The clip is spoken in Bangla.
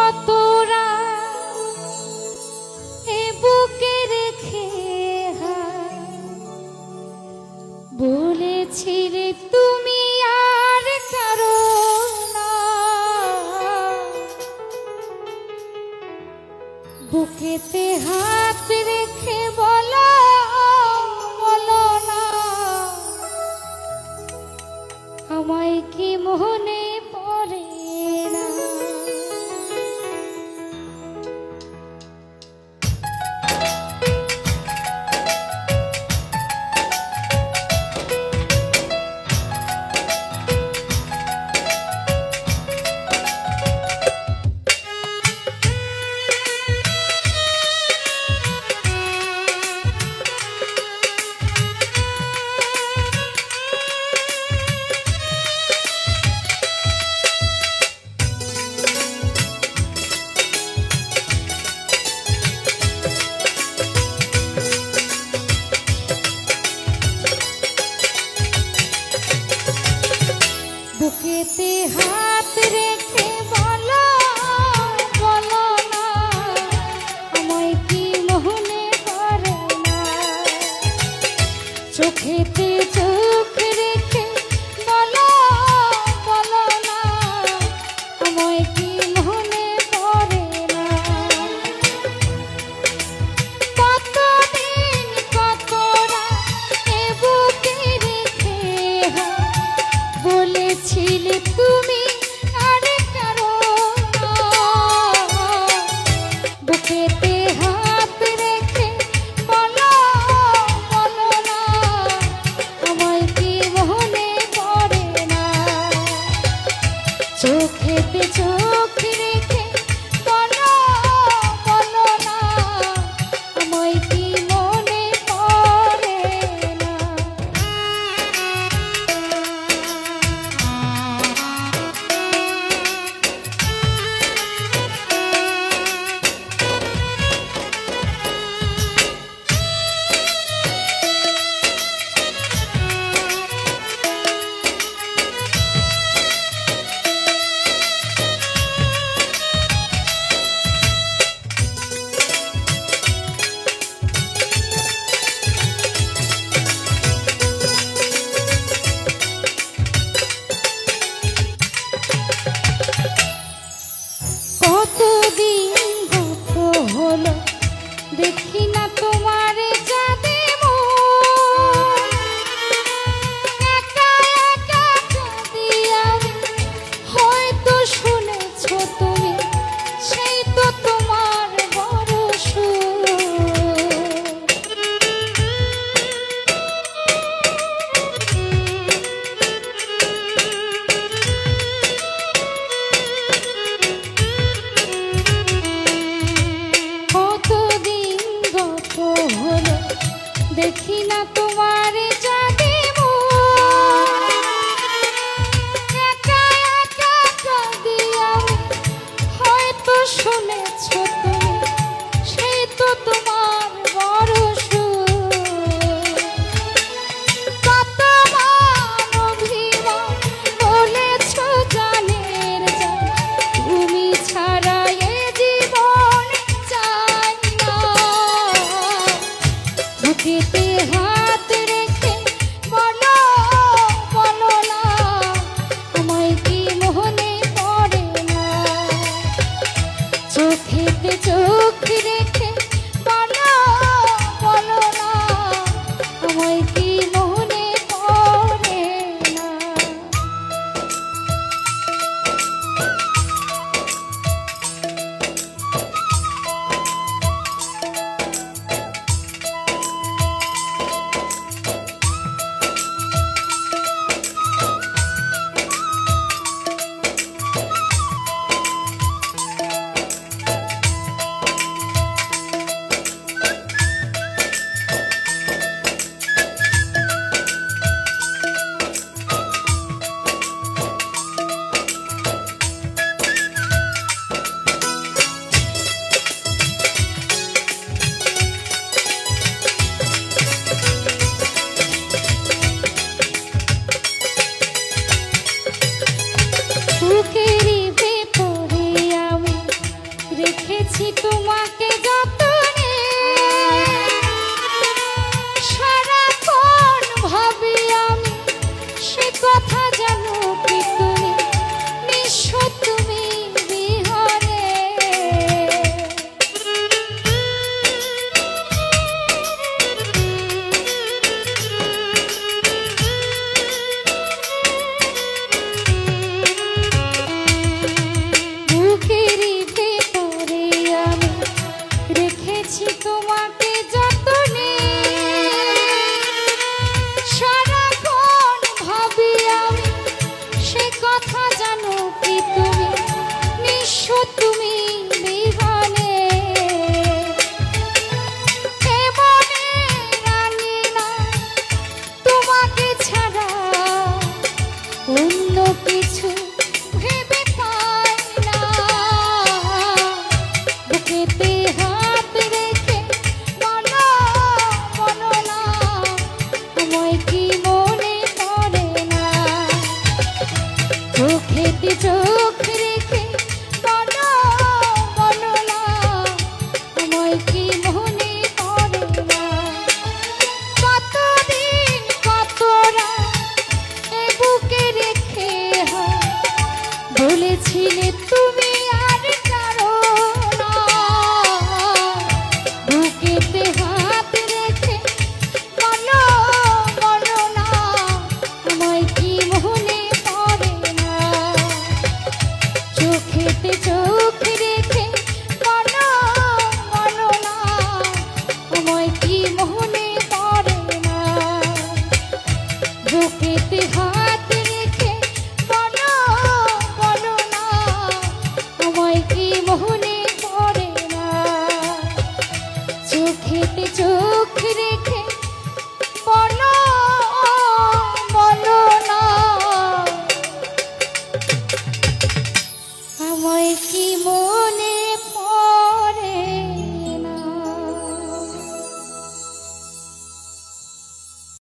কতরা এ বুকে রেখে বলেছিলে তুমি আর কারো না, বুকেতে হাত রেখে বলো বলো না, আমায় কি মনে পড়ে না। বুকেতে হাত রেখে বলো বলো না, আমায় কি মনে পড়ে না। চোখেতে চোখ রেখে বলো বলো না, আমায় কি মনে পড়ে না। কতদিন কত রাত এ বুকে রেখে বলেছিলে তুমি আর কারো না, বুকেতে হাত রেখে বলো বলো না, আমায় কি মনে পড়ে না। চোখেতে চোখ রেখে বলো বলো না, আমায় কি মনে পড়ে না। কতদিন গত হলো দেখি না তোমার চাঁদে মন, একা একা কাঁদি আমি, হয়তো শুনেছো তুমি সেই তো তোমার বড় সুর। কতদিন গত হলো দেখি না তোমার চাঁদে মন, একা একা কাঁদি আমি, হয়তো শুনেছো তুমি সেই তো তোমার বড় সুর। কত মান অভিমান বলেছো জানের জান, তুমি ছাড়া এ জীবন চাই না। বুকেতে হাত রেখে বলো বলো না, আমায় কি মনে পড়ে না। চোখেতে চোখ রেখে বলো বলো না, আমায় কি মনে পড়ে না। জানো কি তুমি নিঃস্ব তুমি বিহানে এ মনে রাঙে না তোমাকে ছাড়া অন্য কিছু ভেবে পাই না বুকেতে হাত রেখে বলো বলো না আমায় কি মনে পড়ে না চোখেতে চোখ রেখে বলো বলো না আমায় কি মনে পড়ে না কতদিন কত রাত এ বুকে রেখে বলেছিলে তুই